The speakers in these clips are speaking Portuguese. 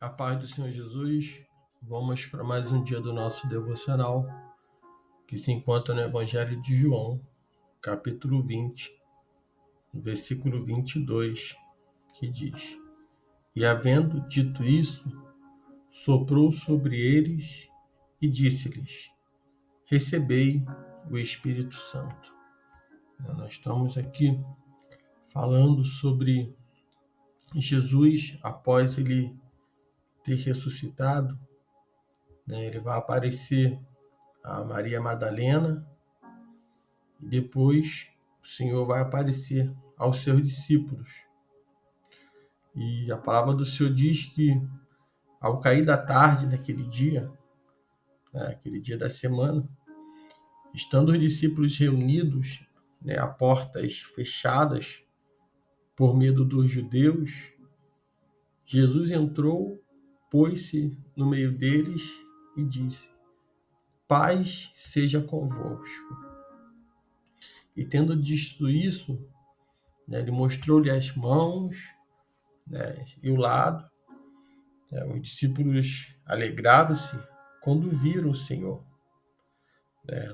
A paz do Senhor Jesus, vamos para mais um dia do nosso devocional, que se encontra no Evangelho de João, capítulo 20, versículo 22, que diz: E havendo dito isso, soprou sobre eles e disse-lhes: Recebei o Espírito Santo. Nós estamos aqui falando sobre Jesus após ele ter ressuscitado, ele vai aparecer a Maria Madalena, e depois o Senhor vai aparecer aos seus discípulos. E a palavra do Senhor diz que ao cair da tarde daquele dia, aquele dia da semana, estando os discípulos reunidos, a portas fechadas por medo dos judeus, Jesus entrou, pôs-se no meio deles e disse: Paz seja convosco. E tendo dito isso, ele mostrou-lhe as mãos, e o lado. Os discípulos alegraram-se quando viram o Senhor.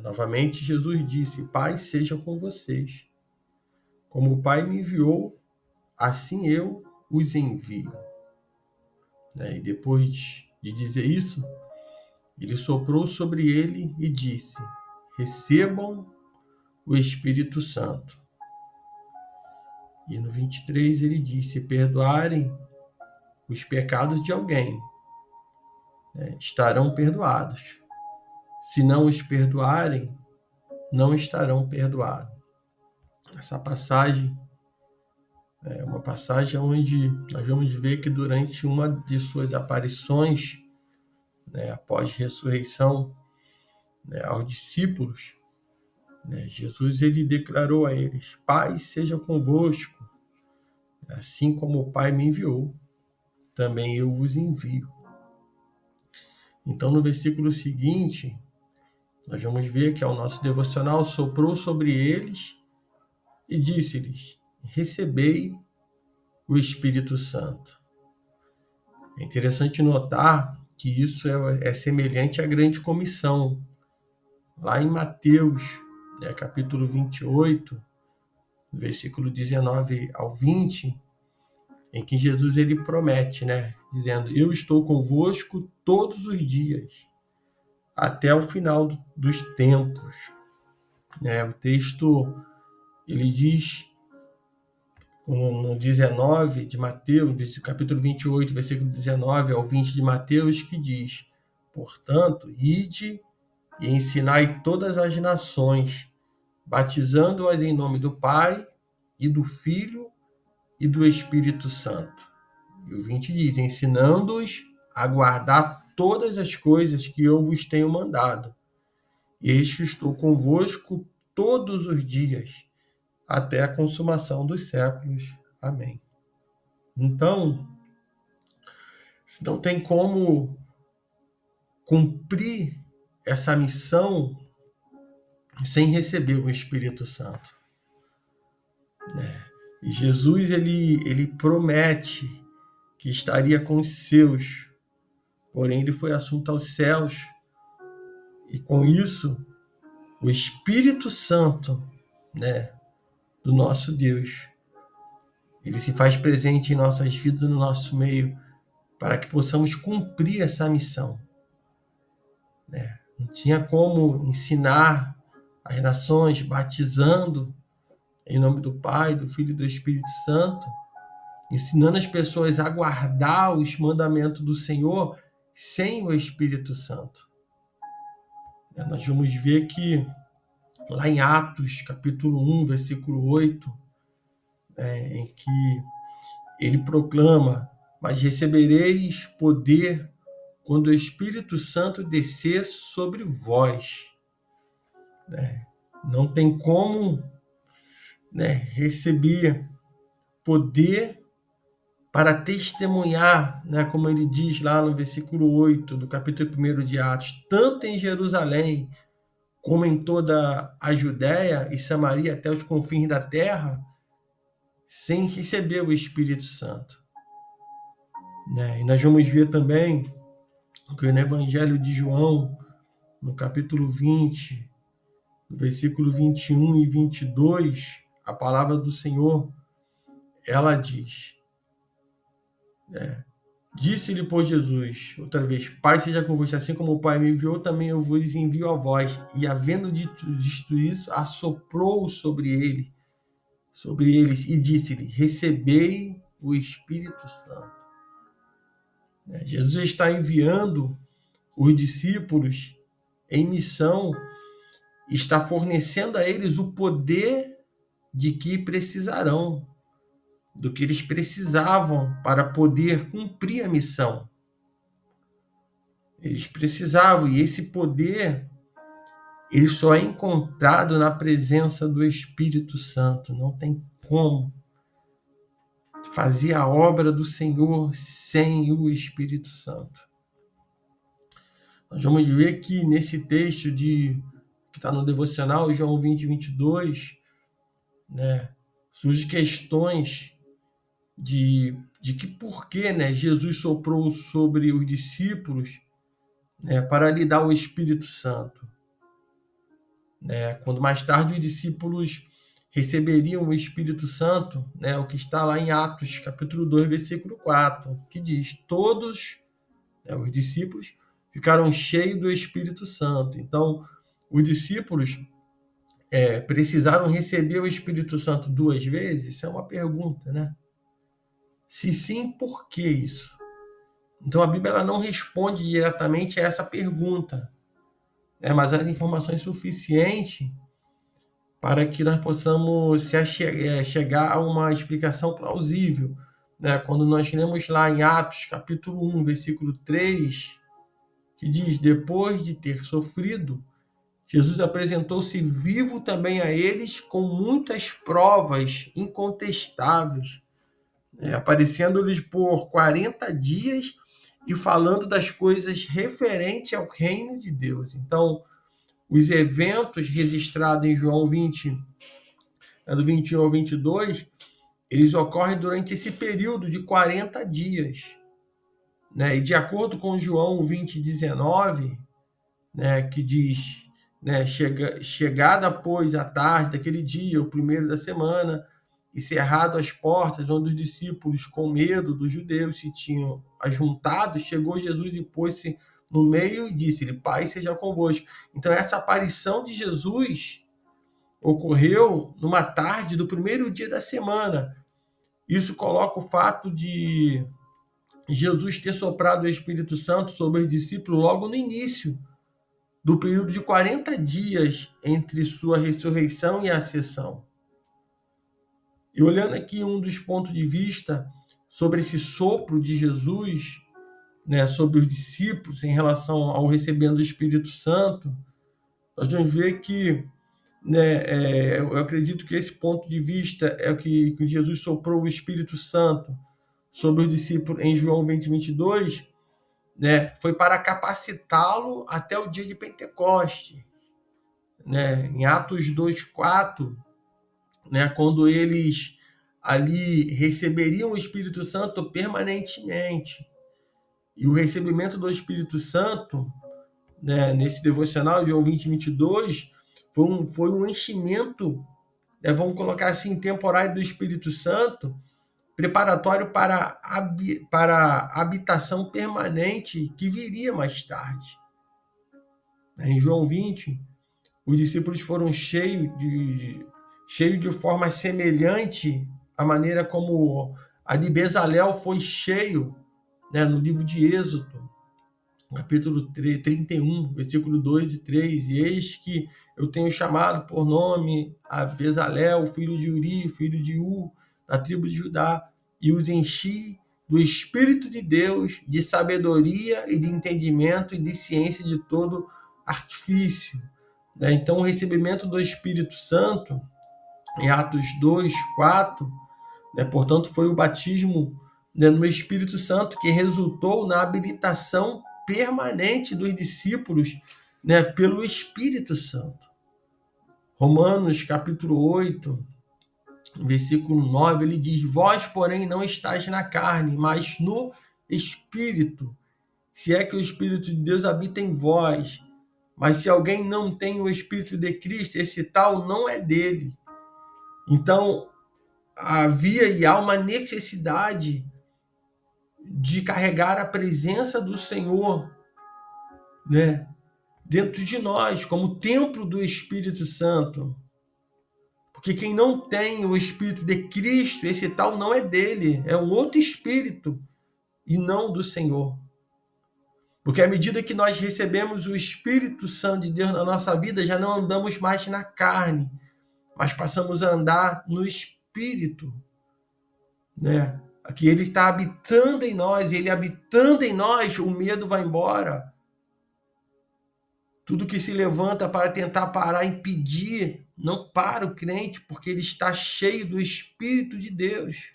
Novamente Jesus disse: Paz seja com vocês. Como o Pai me enviou, assim eu os envio. E depois de dizer isso, ele soprou sobre ele e disse: Recebam o Espírito Santo. E no 23 ele disse: Se perdoarem os pecados de alguém, estarão perdoados. Se não os perdoarem, não estarão perdoados. Essa passagem é uma passagem onde nós vamos ver que durante uma de suas aparições, após ressurreição, aos discípulos, Jesus ele declarou a eles: Paz seja convosco, assim como o Pai me enviou, também eu vos envio. Então, no versículo seguinte, nós vamos ver que o nosso devocional soprou sobre eles e disse-lhes: Recebei o Espírito Santo. É interessante notar que isso é semelhante à grande comissão. Lá em Mateus, capítulo 28, versículo 19 ao 20, em que Jesus ele promete, dizendo: Eu estou convosco todos os dias, até o final dos tempos. O texto ele diz no 19 de Mateus, capítulo 28, versículo 19 ao 20 de Mateus, que diz: Portanto, ide e ensinai todas as nações, batizando-as em nome do Pai, e do Filho, e do Espírito Santo. E o 20 diz: Ensinando-os a guardar todas as coisas que eu vos tenho mandado. Eis que estou convosco todos os dias, até a consumação dos séculos. Amém. Então, não tem como cumprir essa missão sem receber o Espírito Santo. E Jesus ele promete que estaria com os seus, porém ele foi assunto aos céus, e com isso o Espírito Santo, do nosso Deus, ele se faz presente em nossas vidas, no nosso meio, para que possamos cumprir essa missão. Não tinha como ensinar as nações batizando em nome do Pai, do Filho e do Espírito Santo, ensinando as pessoas a guardar os mandamentos do Senhor sem o Espírito Santo. Nós vamos ver que lá em Atos, capítulo 1, versículo 8, em que ele proclama: Mas recebereis poder quando o Espírito Santo descer sobre vós. Não tem como receber poder para testemunhar, como ele diz lá no versículo 8 do capítulo 1 de Atos, tanto em Jerusalém como em toda a Judéia e Samaria até os confins da terra, sem receber o Espírito Santo. né? E nós vamos ver também que no Evangelho de João, no capítulo 20, no versículo 21 e 22, a palavra do Senhor, ela diz, disse-lhe, pois, Jesus, outra vez, Pai seja convosco, assim como o Pai me enviou, também eu vos envio a vós. E havendo dito isso, assoprou sobre eles, e disse-lhe, recebei o Espírito Santo. Jesus está enviando os discípulos em missão, está fornecendo a eles o poder de que precisarão, do que eles precisavam para poder cumprir a missão. Eles precisavam, e esse poder, ele só é encontrado na presença do Espírito Santo. Não tem como fazer a obra do Senhor sem o Espírito Santo. Nós vamos ver que nesse texto que está no devocional, João 20, 22, né, surgem questões de que por que, né, Jesus soprou sobre os discípulos, né, para lhe dar o Espírito Santo. Né, quando mais tarde os discípulos receberiam o Espírito Santo, né, o que está lá em Atos, capítulo 2, versículo 4, que diz, todos, né, os discípulos ficaram cheios do Espírito Santo. Então, os discípulos precisaram receber o Espírito Santo 2 vezes? Isso é uma pergunta, né? Se sim, por que isso? Então, a Bíblia ela não responde diretamente a essa pergunta, né? Mas há informações suficientes para que nós possamos chegar a uma explicação plausível. Né? Quando nós lemos lá em Atos, capítulo 1, versículo 3, que diz, depois de ter sofrido, Jesus apresentou-se vivo também a eles com muitas provas incontestáveis, né? Aparecendo-lhes por 40 dias e falando das coisas referentes ao reino de Deus. Então, os eventos registrados em João 20, do 21 ao 22, eles ocorrem durante esse período de 40 dias. Né? E de acordo com João 20, 19, né, que diz, né, chegada, pois, à tarde daquele dia, o primeiro da semana, e cerrado as portas, onde os discípulos, com medo dos judeus, se tinham ajuntado, chegou Jesus e pôs-se no meio e disse-lhe, Pai seja convosco. Então, essa aparição de Jesus ocorreu numa tarde do primeiro dia da semana. Isso coloca o fato de Jesus ter soprado o Espírito Santo sobre os discípulos logo no início do período de 40 dias entre sua ressurreição e a ascensão. E olhando aqui um dos pontos de vista sobre esse sopro de Jesus, né, sobre os discípulos em relação ao recebendo do Espírito Santo, nós vamos ver que, né, eu acredito que esse ponto de vista é o que Jesus soprou o Espírito Santo sobre os discípulos em João 20, 22, né, foi para capacitá-lo até o dia de Pentecoste. Né, em Atos 2:4, né, quando eles ali receberiam o Espírito Santo permanentemente. E o recebimento do Espírito Santo, né, nesse devocional de João 20, 22, foi um enchimento, né, vamos colocar assim, temporário do Espírito Santo, preparatório para a habitação permanente que viria mais tarde. Em João 20, os discípulos foram cheios de forma semelhante à maneira como a de Bezalel foi cheio, né, no livro de Êxodo, capítulo 31, versículo 2 e 3. E eis que eu tenho chamado por nome a Bezalel, filho de Uri, filho de da tribo de Judá, e os enchi do Espírito de Deus, de sabedoria e de entendimento e de ciência de todo artifício. Então, o recebimento do Espírito Santo, em Atos 2, 4, né, portanto, foi o batismo, né, no Espírito Santo que resultou na habilitação permanente dos discípulos, né, pelo Espírito Santo. Romanos, capítulo 8, versículo 9, ele diz, vós, porém, não estáis na carne, mas no Espírito, se é que o Espírito de Deus habita em vós. Mas se alguém não tem o Espírito de Cristo, esse tal não é dele. Então, havia e há uma necessidade de carregar a presença do Senhor, né, dentro de nós, como templo do Espírito Santo. Porque quem não tem o Espírito de Cristo, esse tal não é dele, é um outro Espírito e não do Senhor. Porque à medida que nós recebemos o Espírito Santo de Deus na nossa vida, já não andamos mais na carne, mas passamos a andar no Espírito, né? Aqui ele está habitando em nós, ele habitando em nós, o medo vai embora. Tudo que se levanta para tentar parar, impedir, não para o crente, porque ele está cheio do Espírito de Deus.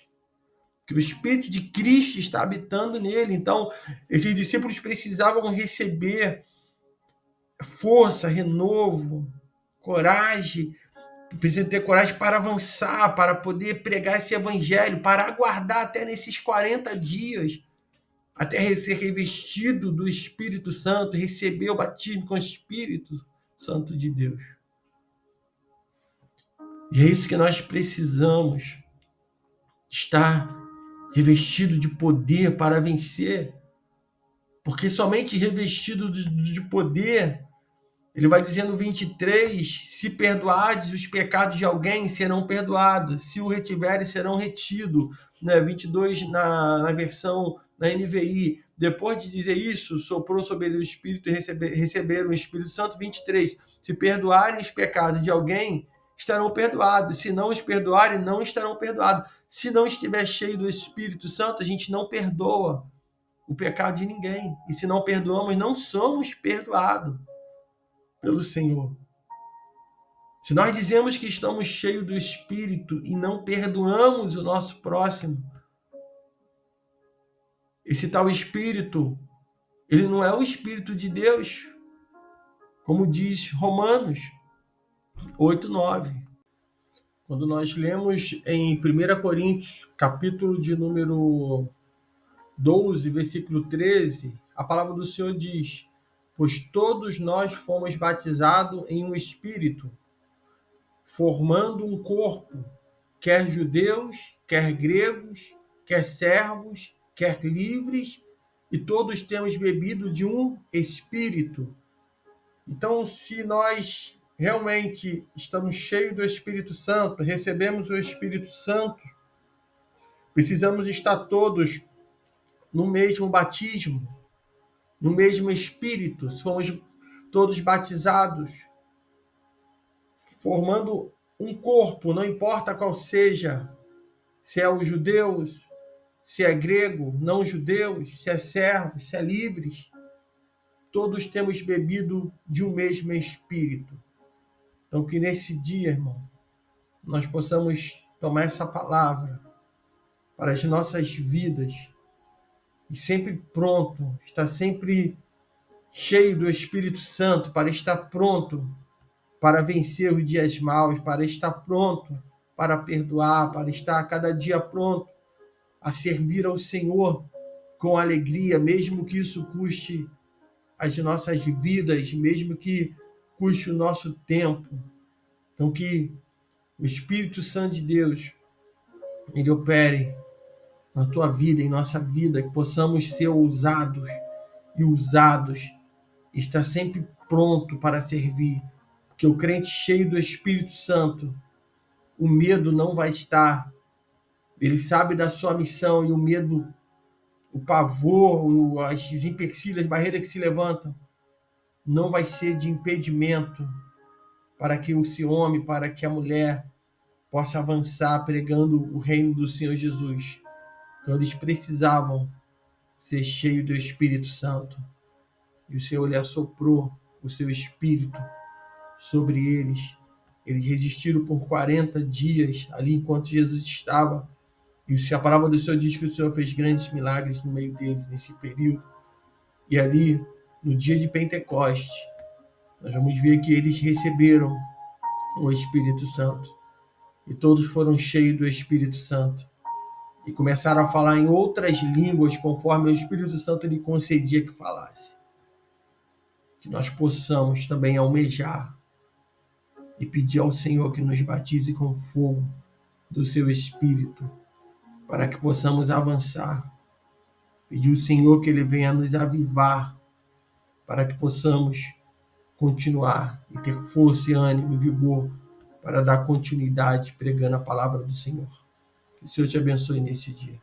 Que o Espírito de Cristo está habitando nele. Então, esses discípulos precisavam receber força, renovo, coragem. Precisam ter coragem para avançar, para poder pregar esse evangelho, para aguardar até nesses 40 dias, até ser revestido do Espírito Santo, receber o batismo com o Espírito Santo de Deus. E é isso que nós precisamos, estar revestido de poder para vencer, porque somente revestido de poder, ele vai dizer no 23, se perdoardes os pecados de alguém, serão perdoados, se o retiverem, serão retidos, né? 22 na versão da NVI, depois de dizer isso, soprou sobre ele o Espírito e receberam o Espírito Santo. 23, se perdoarem os pecados de alguém, estarão perdoados, se não os perdoarem, não estarão perdoados. Se não estiver cheio do Espírito Santo, a gente não perdoa o pecado de ninguém. E se não perdoamos, não somos perdoados pelo Senhor. Se nós dizemos que estamos cheios do Espírito e não perdoamos o nosso próximo, esse tal Espírito, ele não é o Espírito de Deus, como diz Romanos 8:9. Quando nós lemos em 1 Coríntios, capítulo de número 12, versículo 13, a palavra do Senhor diz: pois todos nós fomos batizados em um Espírito, formando um corpo, quer judeus, quer gregos, quer servos, quer livres, e todos temos bebido de um Espírito. Então, se nós realmente estamos cheios do Espírito Santo, recebemos o Espírito Santo, precisamos estar todos no mesmo batismo, no mesmo Espírito, se fomos todos batizados, formando um corpo, não importa qual seja, se é os judeus, se é grego, não judeus, se é servos, se é livres, todos temos bebido de um mesmo Espírito. Então, que nesse dia, irmão, nós possamos tomar essa palavra para as nossas vidas e sempre pronto, estar sempre cheio do Espírito Santo, para estar pronto para vencer os dias maus, para estar pronto para perdoar, para estar a cada dia pronto a servir ao Senhor com alegria, mesmo que isso custe as nossas vidas, mesmo que custe o nosso tempo. Então, que o Espírito Santo de Deus, ele opere na tua vida, em nossa vida, que possamos ser ousados e usados, estar sempre pronto para servir, porque o crente cheio do Espírito Santo, o medo não vai estar. Ele sabe da sua missão e o medo, o pavor, as empecilhos, as barreiras que se levantam, não vai ser de impedimento para que esse homem, para que a mulher possa avançar pregando o reino do Senhor Jesus. Então eles precisavam ser cheios do Espírito Santo. E o Senhor lhe assoprou o seu Espírito sobre eles. Eles resistiram por 40 dias ali enquanto Jesus estava. E a palavra do Senhor diz que o Senhor fez grandes milagres no meio deles, nesse período. E ali, no dia de Pentecoste, nós vamos ver que eles receberam o Espírito Santo. E todos foram cheios do Espírito Santo. e começaram a falar em outras línguas conforme o Espírito Santo lhe concedia que falasse. Que nós possamos também almejar e pedir ao Senhor que nos batize com fogo do seu Espírito, para que possamos avançar. Pedir ao Senhor que Ele venha nos avivar, para que possamos continuar e ter força, ânimo e vigor para dar continuidade pregando a palavra do Senhor. Que o Senhor te abençoe nesse dia.